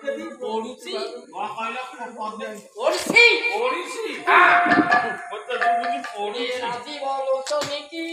ओडिसी वा कहला पदे ओडिसी ओडिसी मत बुझी ओडी ओडिसी राजी बोलो तो निकी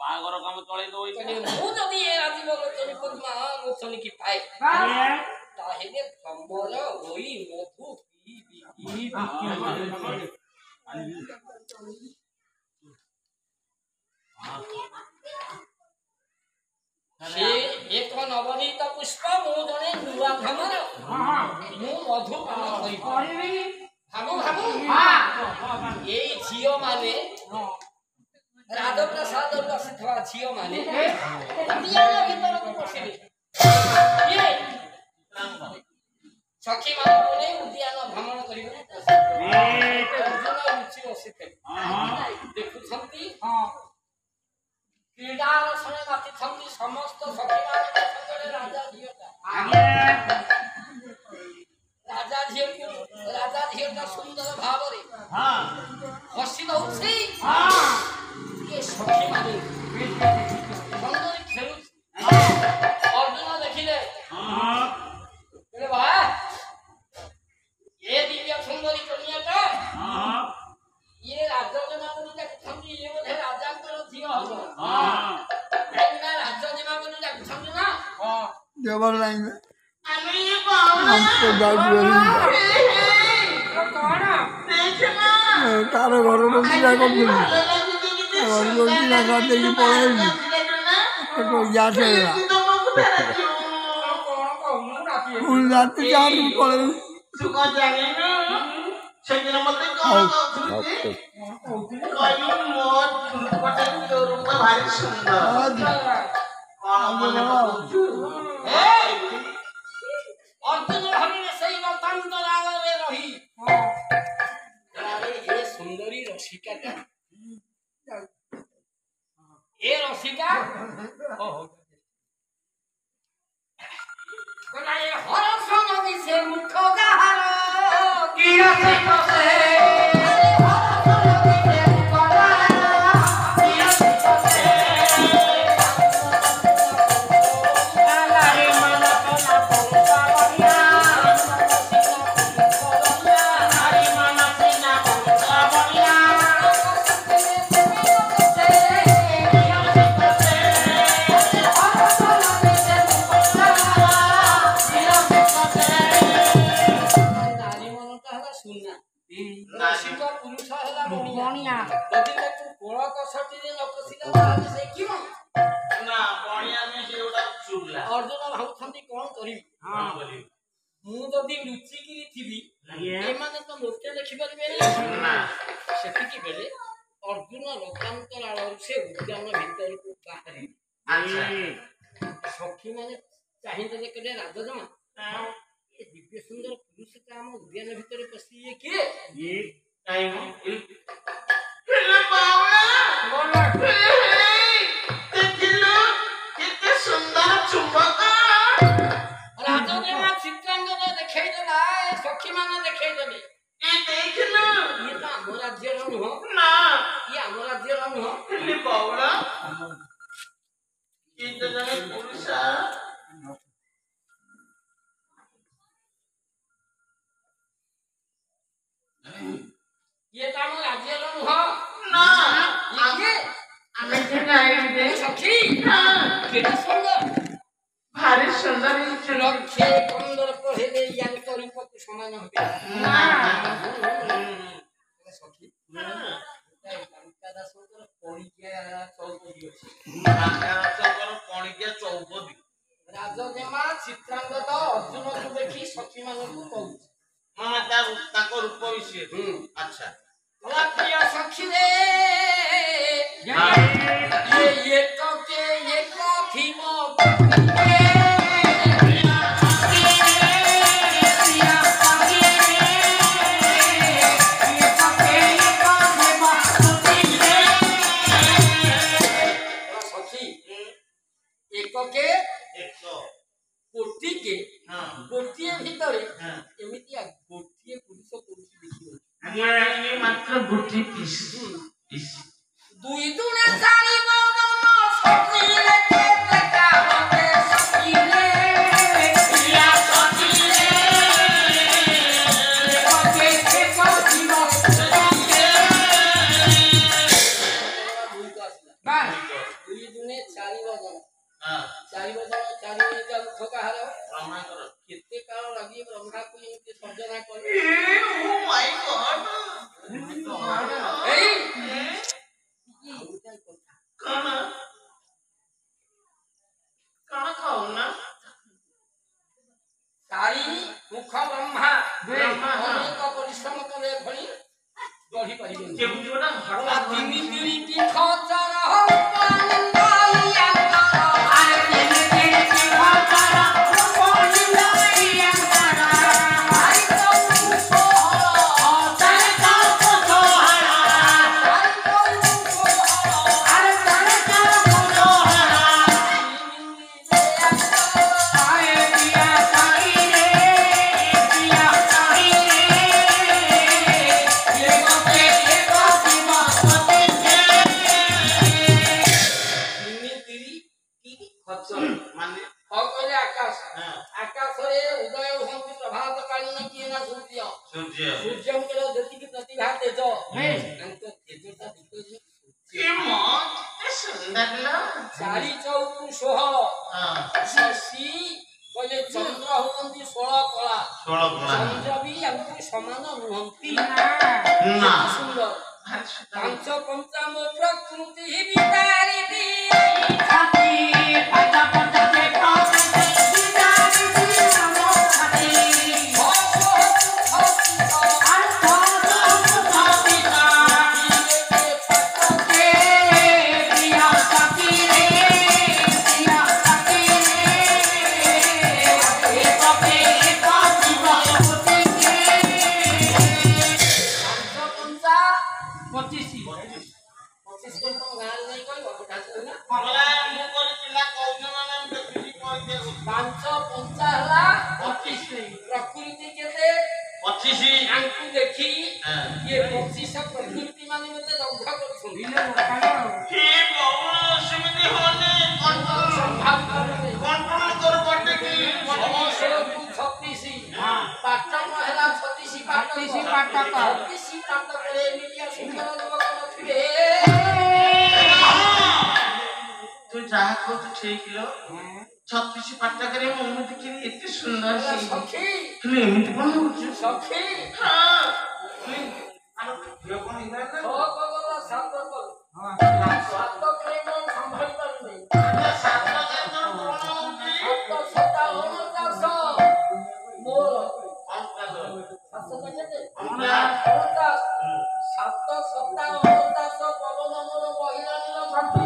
बागर काम चले दोई मु जदि ए राजी बोलो तो पद्मा मोचन की पाए ताहेले भ्रमर होई मधु से एक नवनीत पुष्प मु जने नुआ भ्रमर मु मधु पान करि भाबु भाबु ए झियो माने राधा प्रसाद और बसिथवा झियो माने दियाना भीतर को पसिले ये सखी माने बोले उद्यान भ्रमण करिबे अर्जुन रुचि बसिथे देखु छंती क्रीडा रसने माति छंती समस्त सखी माने संगरे राजा झियोटा राजा झियोटा सुंदर भावरे हसी दउछि ये सखी माने सुंदर खेलु अर्जुन देखिले बोले बा ये दिव्य सुंदरी कन्याटा ये राजा जमावनी का समझी ये बोले राजा को झियो हो ना राजा जमावनी का समझ ना देवर लाइन में अरे हमको गाड़ी तार घर में पूजा कर दी और लोग पूजा करते ही पड़ेगी तो या से उन जाते चार भी पड़ेगी सुका जाने ना सेदिन मते कयु मोर पटन रूम में भारी सुंदर अर्जुन हरिने सही वतंतराल रे रही अरे ये सुंदरी रसिका का ये रसिका ओहो कोना ये हर समधि से मुख गहर की रसिका से अर्जुन भावुछंती कोन करिवि हां बोली मु जदी लुचिकिरी थिबी एमाने तो लोके देखि परिबे ना सेति की बेले अर्जुन लोकांतर आलो से उद्यान भीतर को बाहरी अच्छा सखी माने चाहिते केडे राजजमा ये दिव्य सुंदर पुरुष का हम उद्यान भीतर पसी ये के ये टाइम ରାଜ୍ୟର ନୁହଁ ନା ଇଏ ଆମ ରାଜ୍ୟର ନୁହଁ ହେଲେ ବଉଳ ଇଏ ତ ଜଣେ ପୁରୁଷ ଇଏ ତ ଆମ ରାଜ୍ୟର ନୁହଁ ନା ଇଏ ଆମେ କେବେ ଆଇଲେ ସଖୀ କେତେ ସୁନ୍ଦର ଭାରି ସୁନ୍ଦର ହେଇଛି ଲକ୍ଷେ 15 ପଢ଼େଇଲେ ୟାଙ୍କ ରୂପକୁ ସମାନ হবে ସଖୀ ଲଙ୍କା ଦାସଙ୍କର ପଣିକିଆ ଚୌପଦୀ ଅଛି ପଣିକିଆ ଚୌପଦୀ ରାଜଜେମା ଚିତ୍ରାଙ୍ଗଦ ଅର୍ଜୁନକୁ ଦେଖି ସଖୀ ମାନଙ୍କୁ କହୁଛି ମାନେ ତାଙ୍କ ରୂପ ବିଷୟ ଆଚ୍ଛା ପ୍ରିୟ ସଖୀ ରେ ଏକ ଥିବ एकके कोटिके गोटिए भितरे एमितिया गोटिए पुरुष देखियो मात्र गोटी पिस दुई दुना चारि बदन सखीले केते कामते सखीले प्रिया सखीले कोके के कोठिबो बास दुई दुने चारि बदन चारि बदन चारि जब ठोका हरो ब्रह्मा कर केते काल लागि ब्रह्मा को एते सर्जना करे ओ माय गॉड एई कौन खाओ ना चारि मुख ब्रह्मा अनेक परिश्रम करे भली गढ़ी परिबेन केउटा हरला तिनी तिरी की खचर हो पानिया आरे तिनी तिरी की खचर हो पानिया आई तो सोहरा तारे का सोहरा आई तो सोहरा अरे तारे का सोहरा आए पिया साई रे पिया साई रे ये माने आकाश आकाशरे उदय होती प्रभात कालीन किए ना सूर्य सूर्यंकर जति प्रतिभा तेज अंत तेजता दिक्कत के मां के सुंदर लो चारि चौकु सोह शशि कहले चंद्र होती 16 कला चंद्र भी हमको समान नुहंती ना सुंदर पांच पंचाम प्रकृति ही बितारी दी छाती पांच पंचा के पांच बितारी दी नमो छाती हो प्रिया सखी रे प्रिया सखी रे एक जीव होती प्रकृति केते 25 आंकु देखी ये 25 प्रकृति माने मते दग्ध करछुनी हे बाबा समिति होने संभाव करने कंट्रोल कर बटे की 36 पाटक हैला 36 पाटक 36 पाटक रे मिलिया सुंदर लोक नथिबे तू जहा को तो ठीक लो 36 पाटक रे मम्मी देखि एते सुंदर सी सखी तू एमिति कोन होछ सखी हां आलो यो कोन इना ना ओ कोला सात कर सात करे मन संभाल पारने सात के कोन होती सात सता होनो चासो मोर कौन का दो सात केते हमरा सात सता होनो चासो पवन मोर बहिरा नील सखी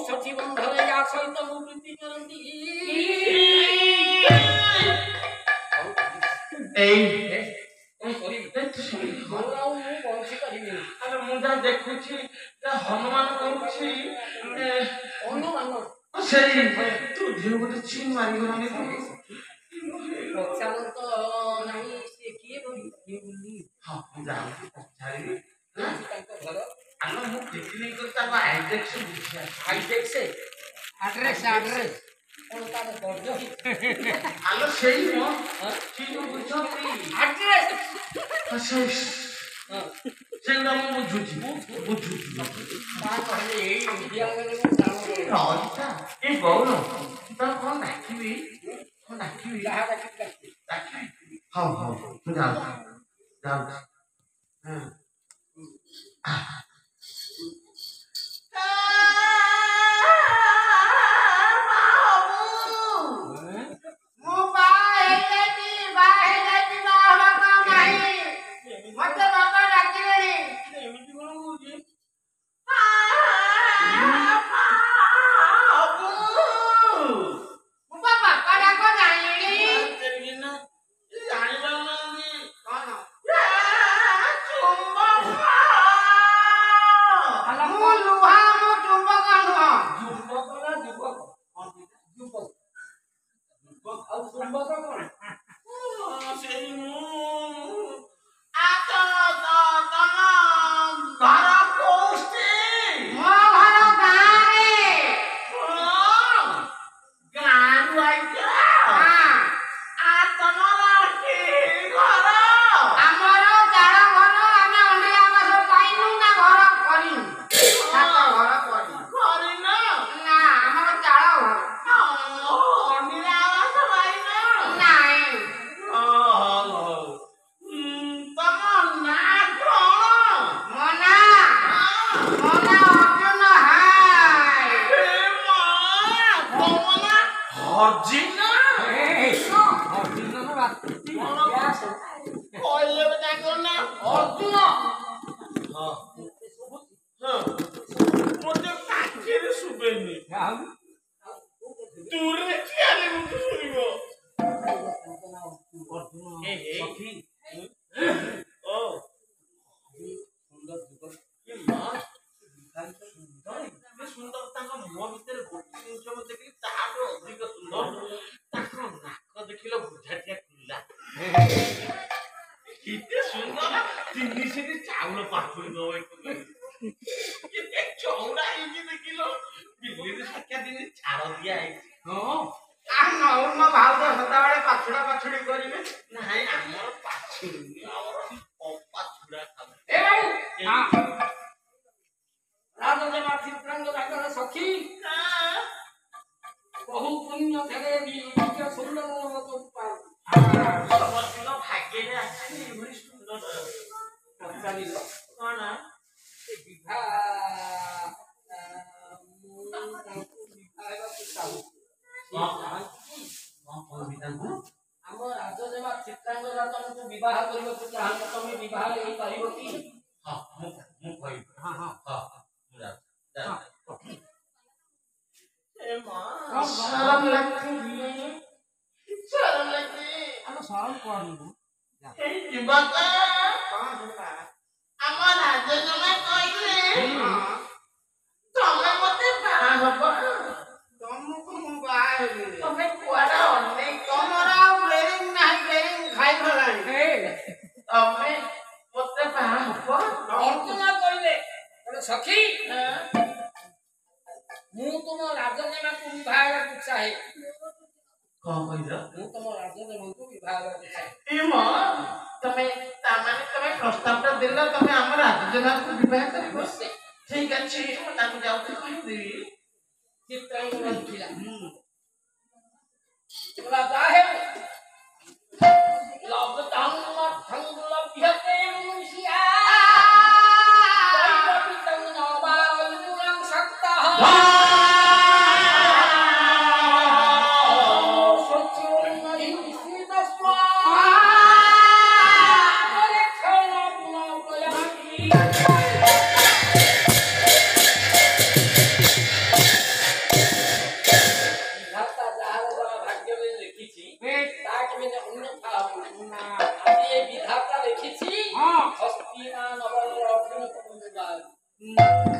ସତୀ ବନ୍ଧରେ ୟା ସହିତ ମୁଁ ବୃତ୍ତି କରନ୍ତି କଣ କରିବି ମୋର ଆଉ ମୁଁ ବଞ୍ଚି ପାରିବିନି ଆରେ ମୁଁ ଯାହା ଦେଖୁଛି ହନୁମାନ କରୁଛି ଅନୁମାନ ସେଇ ତୁ ଝିଅ ଗୋଟେ ଚିନ୍ ମାରିଗଲାଣି ପଚାର ତ ନାହିଁ ସେ କିଏ ବୋଲି ହଁ ମୁଁ ଯାଉଛି ପଚାରିବି ତାଙ୍କ ଘର ଆଲୋ ମୁଁ ପିକନିକ କରି ତାଙ୍କ ଆଇଡେକ୍ସ ବୁଝି ଆଇଡେକ୍ସ ଆଡ୍ରେସ କଣ ତାର ଦର୍ଜ ଆଲୋ ସେଇ ମୋ ଠିକ ବୁଝନ୍ତି ଆଡ୍ରେସ ସେଗୁଡ଼ା ମୁଁ ବୁଝୁଛି ତା କହିଲେ ଏଇ ଇଣ୍ଡିଆ ଗଲେ ମୁଁ କାମ ରହିଥା ଏ ଗୌର ତ କଣ ଡାକିବି ଯାହା ଡାକିବି ହଉ ମୁଁ ଯାଉଛି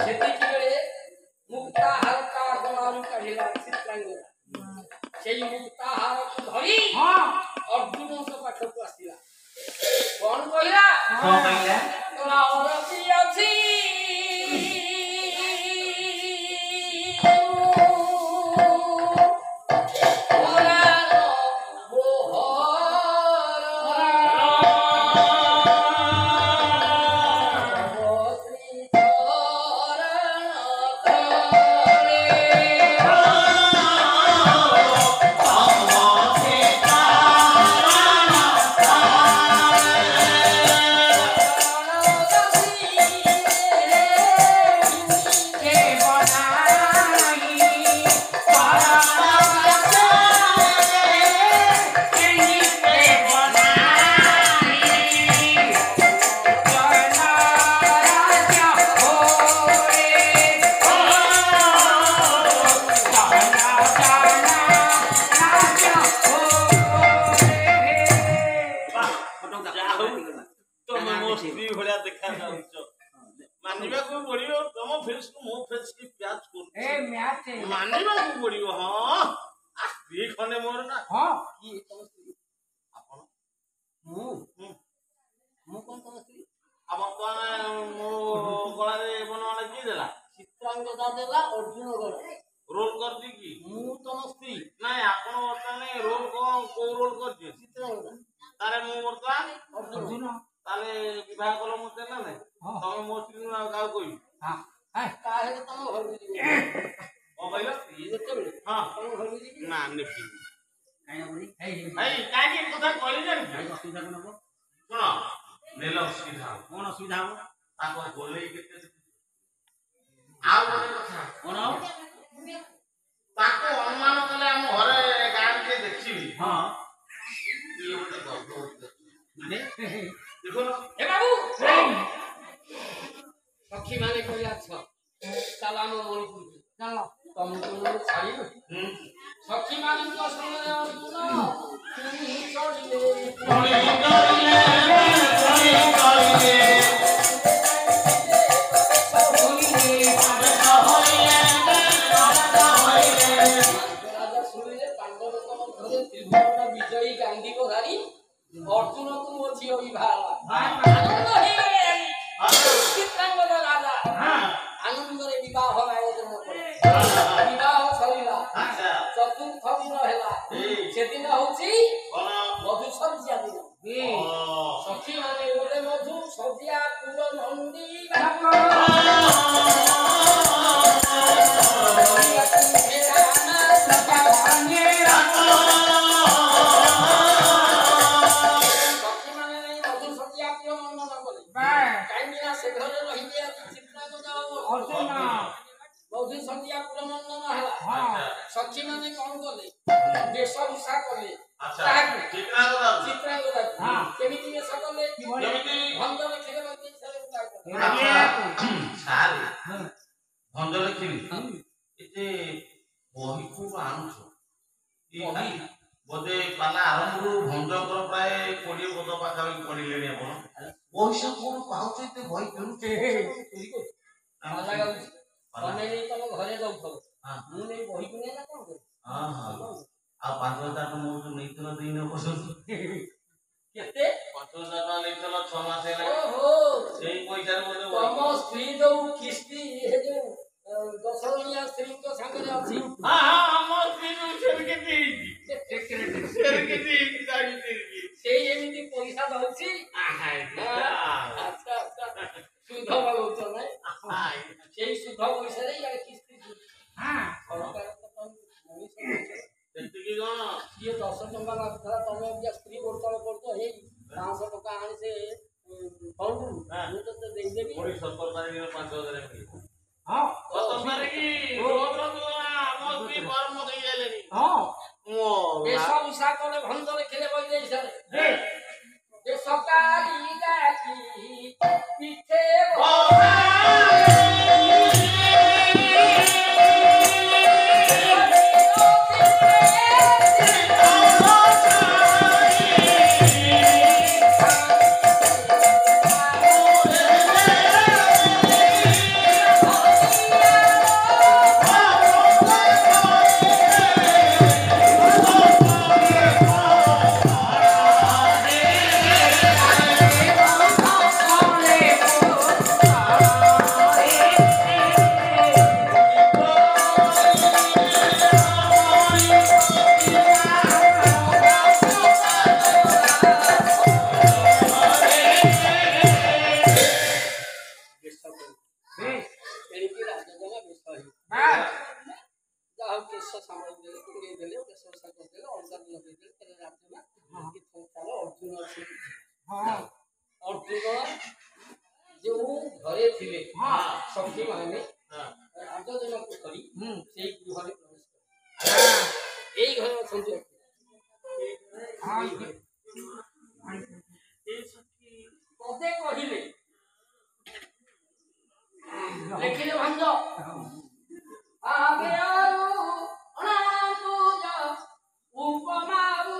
ସେତିକି ବେଳେ ମୁକ୍ତା ହାଲକା ଗଳାରୁ କାଢିଲା ଚିତ୍ରାଙ୍ଗଦା। ସେଇ ମୁକ୍ତା ହାରକୁ ଧରି ଅର୍ଜୁନଙ୍କ ପାଖକୁ ଆସିଲା। କଣ କହିଲା? ତୋରା ଅରତି ଅଛି मानिबाकू पड़ियो तुम फेस को मो फेस की प्याज को ए मैच मानिबाकू पड़ियो हां स्त्री खने मोर ना हां की तुम स्त्री आपण मु कोन तुम स्त्री अब कोन मो गला रे बनवाला की देला चित्रांगदा देला अर्जुन गला रोल कर दी की मु तुम स्त्री नाही आपण वर्तने रोल को रोल कर दी चित्रांगदा तारे मु वर्तन अर्जुन ताले विवाह कलो मते ना नै तमे मो स्त्री ना गाव कोई हां हां काहे तम घर जी ओ कहलो ये जते बेले हां तम घर जी ना नेकी काहे बोली हे काहे की कथा कहली जानी काहे असुविधा कोन हो सुन नेलो असुविधा कोन असुविधा हो ताको बोले केते आ बोले कथा कोन ताको अनुमान कले हम घरे गाम के देखिबी हां ये बोले गर्व माने देखो ए बाबू सखी माने कहला छ चलाम मणिपुर चलो तुमको छाड़ी सखी माने को समय अर्जुन तुनी चढ़िले विजयी गांधी को धारी अर्जुन को मो झियो विवाह आनंद हे चित्रांगदा राजा आनंद रे विवाह आयोजन करे विवाह सरिला चतुर्थ दिन हेला सेदिन होची मधु सज्जा दिन सखी माने बोले मधु सज्जा कुल नंदी मधु संध्या पुरमंडन हला सखी माने कोन गले वेशभूषा कले अच्छा चित्रांगदा हां केमिति वेश कले केमिति भंग लिखले मते छले सारे भंग लिखली एते बही खूब आनुछ बही बोधे पाला आरंभ भंजकर प्राय 20 पद पाखा पड़िलेनी आपण बही सब कोन पाउछ एते बही केनुते चोरी को आला गाउ तमे नै तम घरे जाउ थो हां मु नै बही कुने ना कोन कर हां हां आ 5000 मो तो नै तन दिन पसंद केते 5000 नै तन 6 मास हेला ओहो सेही पैसा रे बोले तम स्त्री जो किस्ती हे जो दशरनिया स्त्री को संगे अछि हां हां हम स्त्री जो सेर के दी सेर के दी गाड़ी दी सेही एमिति पैसा दउछि अच्छा अच्छा सुध बाबू तो नै सेही सुध पैसा रे या किस्ती हां सरकार तो तम सेति की कोन ये 10 टका लागला तमे जे स्त्री बोलतल करतो हे 500 टका आनी से कोन मु तो दे देबी मोरी 70 तारीख 5000 मिली हां तो तुम्हारे की रोज रोज हम स्त्री कर्म दे गेलेनी हां मो बेसा उसा कोले भंजर खेले बई जाई सर जे सकाली गाकी पीछे ଯୋଉ ଘରେ ଥିଲେ ସଖୀ ମାନେ ରାଜଜନକୁ କରି ସେଇ ଗୃହରେ ପ୍ରବେଶ କଲେ। ଏଇ ଘରେ ଅଛନ୍ତି ପଦେ କହିଲେ ଲେଖିଲେ ଭଞ୍ଜ ଆଗେ ଆଉ ଅଣାପୂଜ ଉପମାରୁ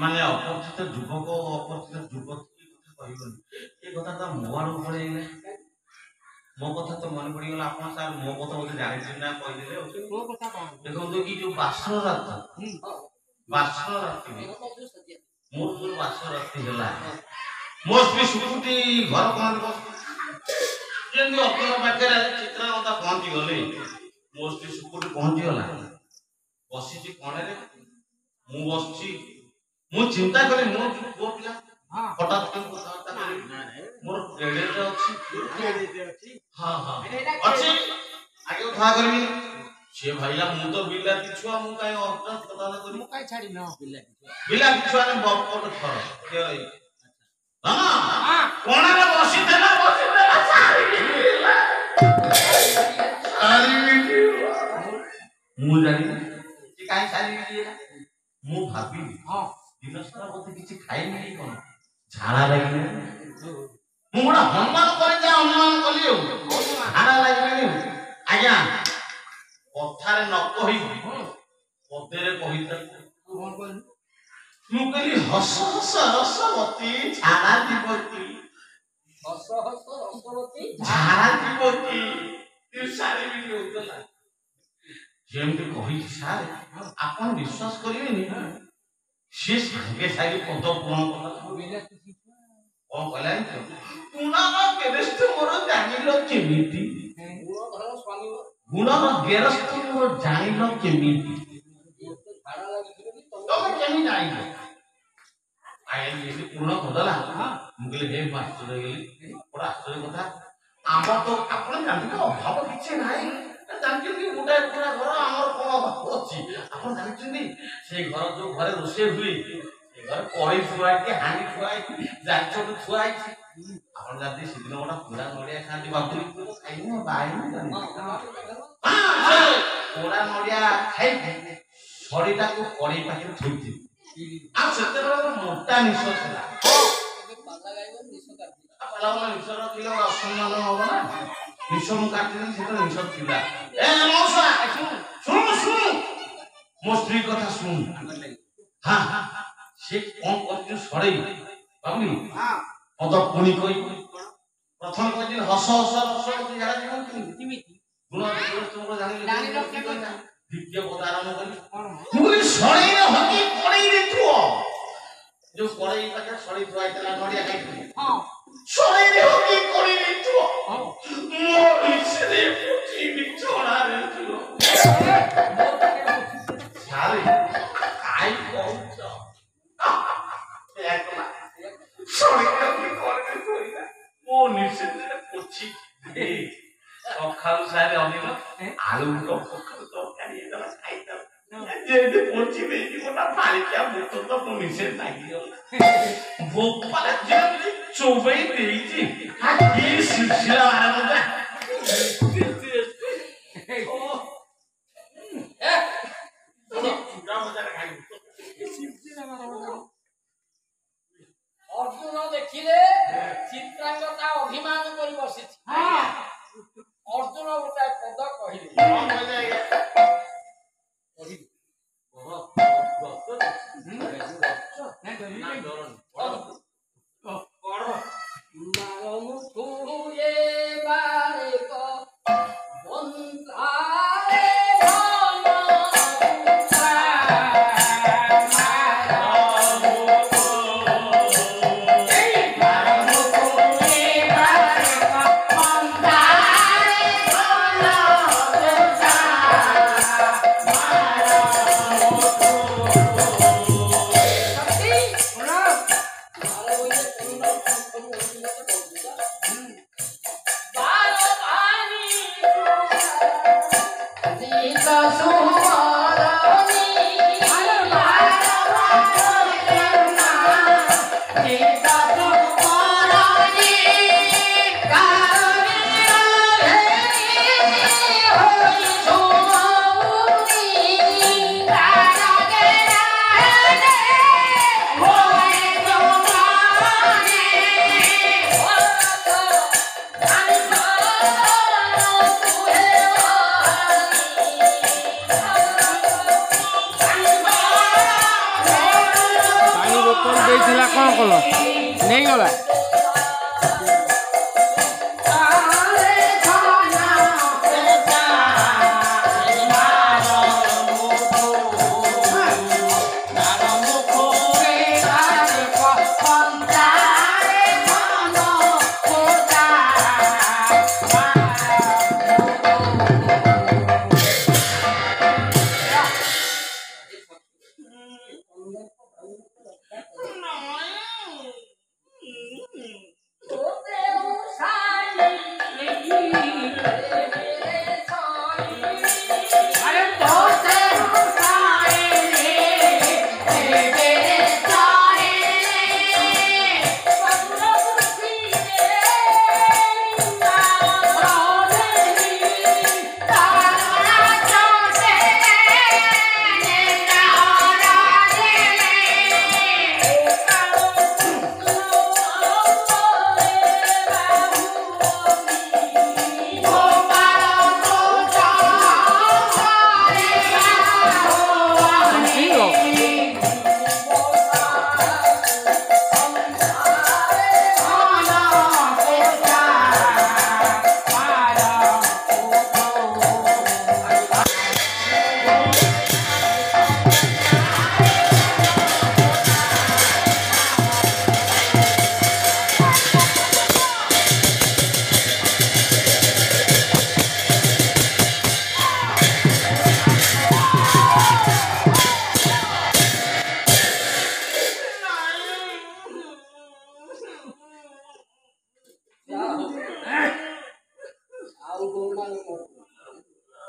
ମାନେ ଅପରିଚିତ ଯୁବକ ଅପରିଚିତ ଯୁବତୀ କହିବନି ଏ କଥା ତ ମୋ ଆଡକୁ ପଳେଇଲା। ମୋ କଥା ତ ମନେ ପଡିଗଲା। ଆପଣ ସାର୍ ମୋ କଥା ବୋଧେ ଜାଣିଛନ୍ତି ନା କହିଦେଲେ। ଦେଖନ୍ତୁ କି ଯୋଉ ବାସର ରାତି ମୋର ଯୋଉ ବାସର ରାତି ହେଲା ମୋ ସ୍ତ୍ରୀ ସୁକୁଟି ଘର ପହଞ୍ଚି ଯେମିତି ଅପର ପାଖରେ ଚିତ୍ରାନନ୍ଦ ପହଞ୍ଚି ଗଲେ ମୋ ସ୍ତ୍ରୀ ସୁକୁଟି ପହଞ୍ଚିଗଲା। ବସିଛି କଣରେ ମୁଁ ବସିଛି। ମୁଁ ଚିନ୍ତା କଲି ମୋ ପୁଅ ପିଲା ହଠାତ୍ କଥାବାର୍ତ୍ତା କରି ମୋର କ୍ରେଡିଟ ଅଛି ଅଛି ଆगे କଥା କରିବି ସିଏ ଭାଇଲା ମୁଁ ତ ବିଲାତି ଛୁଆ ମୁଁ କାଇଁ ଅର୍ଥ ପ୍ରଦାନ କରି ମୁଁ କାଇଁ ଛାଡି ନ ବିଲାତି ଛୁଆ ને ବପଟ ଥର કે હા કોણાରେ ବସିଥିଲା ମୁଁ ଜାଣିନି ସେ କାଇଁ ସାରି ମୁଁ ଭାବିଲି ଦିନ ସାରା ମତେ କିଛି ଖାଇନି କଣ ଝାଡ଼ା ଲାଗିଲେ ମୁଁ ଗୋଟେ ହନୁମାନ କରି ଯା ଅନୁମାନ କଲି ଆଉ ଝାଡ଼ା ଲାଗିଲାନି ଆଜ୍ଞା କଥାରେ ନ କହି ପଦେରେ କହିଥାନ୍ତି ମୁଁ କହିଲି ହସ ହସ ରସବତୀ ଝାଡ଼ା ଯିବତୀ ହସ ହସ ରସବତୀ ଝାଡ଼ା ଯିବତୀ ସାରିବି ହେଉଥିଲା। ଯେମିତି କହିଛି ସାର୍ ଆପଣ ବିଶ୍ୱାସ କରିବେନି ସେ ସାଙ୍ଗେ ସାଙ୍ଗେ ପଦ ପୂରଣ କଲା। କଣ କହିଲା ଗୁଣର ଗେରସ୍ତ ମୋର ଜାଣିଲ କେମିତି ଗୁଣର ଗେରସ୍ତ ମୋର ଜାଣିଲ କେମିତି ତମେ କେମିତି ଜାଣିଲ ଆଜ୍ଞା ଯେମିତି ପୂରଣ କରିଦେଲା ମୁଁ କହିଲି ହେ ମୁଁ ଆଶ୍ଚର୍ଯ୍ୟ ହେଇଗଲି। ବଡ଼ ଆଶ୍ଚର୍ଯ୍ୟ କଥା ଆମର ତ ଆପଣ ଜାଣିଛନ୍ତି ଅଭାବ କିଛି ନାହିଁ ଜାଣିଛନ୍ତି ଗୋଟାଏ ପୁରା ଘର ଆମର କଣ ଅଭାବ ଅଛି ଆପଣ ଜାଣିଛନ୍ତି ସେଇ ଘର ଯୋଉ ଘରେ ରୋଷେଇ ହୁଏ ସେ ଘରେ କড়େଇ ଥୁଆ ହେଇଛି ହାଣ୍ଡି ଥୁଆ ହେଇଛି ଜାଣିଛନ୍ତି ଥୁଆ ହେଇଛି ଆପଣ ଜାଣିଛନ୍ତି ସେଦିନ ଗୋଟେ ପୋଡ଼ା ନଡ଼ିଆ ଖାଆନ୍ତି ବାବୁଲି ଖାଇନି ବାଇନି ପୋଡ଼ା ନଡ଼ିଆ ଖାଇକି ଛଡ଼ିଟାକୁ କড়େଇ ପାଖରେ ଥୋଇଥିଲି ଆଉ ସେତେବେଳେ ମୋଟା ନିଶ ଥିଲା ନିଶର ଥିଲା ଅସମ୍ମାନ ହବ ନା ନିଶ ମୁଁ କାଟିଦେଲି ସେତେବେଳେ ନିଶ ଥିଲା ଶୁଣୁ ମୋ ସ୍ତ୍ରୀ କଥା ଶୁଣୁ ସେ କଣ କରୁଛୁ ସରେଇ ଭାବୁନି ପଦ ପୁଣି କହି ପ୍ରଥମ କହିଛି ହସ ହସ ରସବତୀ ଝାଡ଼ା ଯିବନ୍ତି ଗୁଣ ତୁମର ଜାଣିଲ ଦ୍ୱିତୀୟ ପଦ ଆରମ୍ଭ କଲି ମୁଁ କହିଲି ସରେଇରେ ହକି କଡ଼େଇରେ ଥୁଅ ଯୋଉ କଡ଼େଇ ପାଖରେ ସରେଇ ଥୁଆ ହେଇଥିଲା ନଡ଼ିଆ ଖାଇଥିଲି ସରେଇରେ ହକି କଡ଼େଇରେ ଥୁଅ ମୋ ବିଷୟରେ ପୁଚି ବିଛଣାରେ ଥୁଅ ସାରେ କାଇ କହୁଛ ମୋ ନିଷେଧରେ ପୋଛି ସକାଳୁ ସାରେ ଅନିଲ ଆଳୁ ପଖାଳ ତରକାରୀ ହେଇଗଲା ଖାଇଥାଉ ଯେମିତି ପୋଛି ଦେଇଛି ଗୋଟା ପାଳିକିଆ ବୁଟ ତ ମୋ ନିଷେଧ ଲାଗିଗଲା ବୋପାରେ ଯେମିତି ଚୋବେଇ ଦେଇଛି କି ଶିଶିରା ମାରା ଦେଇଥିଲା କ'ଣ କଲ ନେଇଗଲା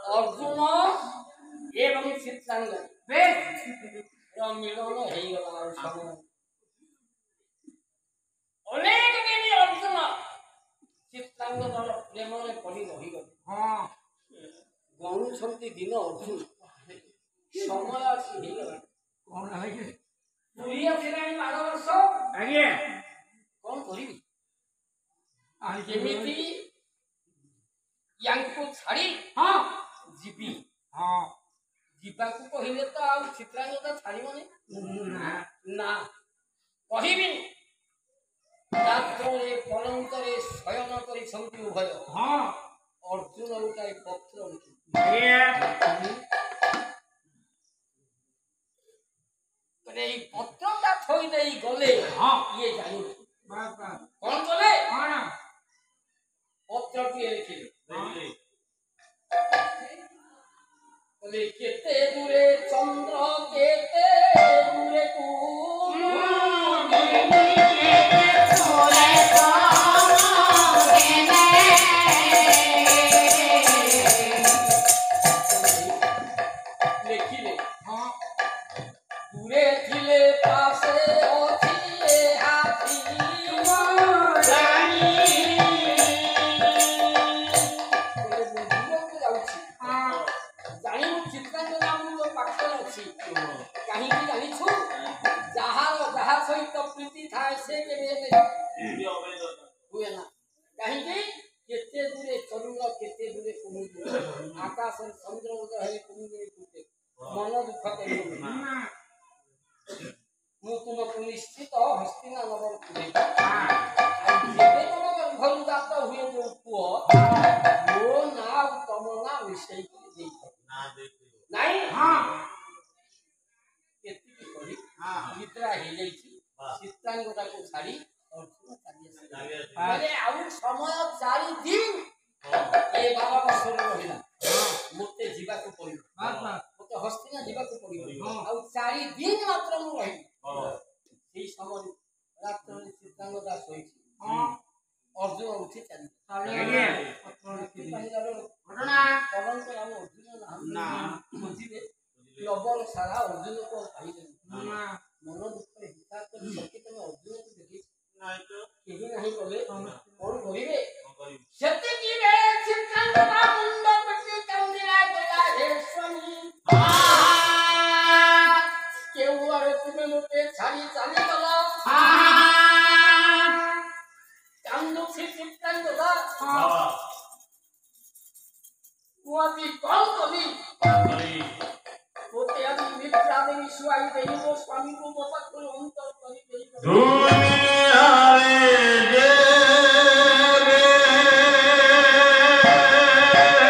अर्जुन एवं चित्रांग मिलन हो अनेक दिन अर्जुन चित्रांग प्रेम पड़ी रहीगले गणुंट दिन अर्जुन समय अच्छी पुरी आसिलानी 12 वर्ष कौन करी यांको छाड़ी जीवी जीवाकू कहले तो आ चित्रांगदा छाड़ी माने ना कहिबी रात्रे पलंकरे शयन करी छंती उभय अर्जुन उठाई पत्र अरे पत्रटा थई देई गले ये जानी कौन गले पत्र की लिखिले बोले केते दूरे चंद्र केते दूरे लिखिले दूरे थिले पासे ओथिए हाथी कहीं जानी छु जहा सहित प्रीति थाए से हुए ना कहीं केते दूरे चलुगा केते दूरे कुमुद आकाश समुद्र उदय है कुमुद टूटे मन दुख करियो मु तुमको निश्चित हस्तिना नगर पुरे जेबे तुम घर जात हुए जो पुओ वो ना तम ना विषय दे ना देखियो नहीं मित्रा हे जाईची चित्रांगदा को छाड़ी अर्जुन छाड़ी माने आउ समय 4 दिन ए 12 वर्ष रहिला मते जीवा को पड़ियो मते हस्तिना जीवा को पड़ियो आउ 4 दिन मात्र मु रही सेही समय रात्र चित्रांगदा सोईची अर्जुन उठी चली घटना पवन को हम अर्जुन ना बुझिले लबर सारा अर्जुन को पाइले मन दुख हिसाब कर सके तुम अर्जुन को देखि नहीं तो केही नहीं बोले कौन करिवे सत्य की रे चित्रांगदा मुंड पति कंदिला गला हे स्वामी केउ आरे तुमे मोटे छाड़ी चाली गला कांदो से चित्रांगदा कुआती कौन करी होते अभी मित्रा देवी सुआई देवी वो स्वामी को बपत को अंतर करी তুমি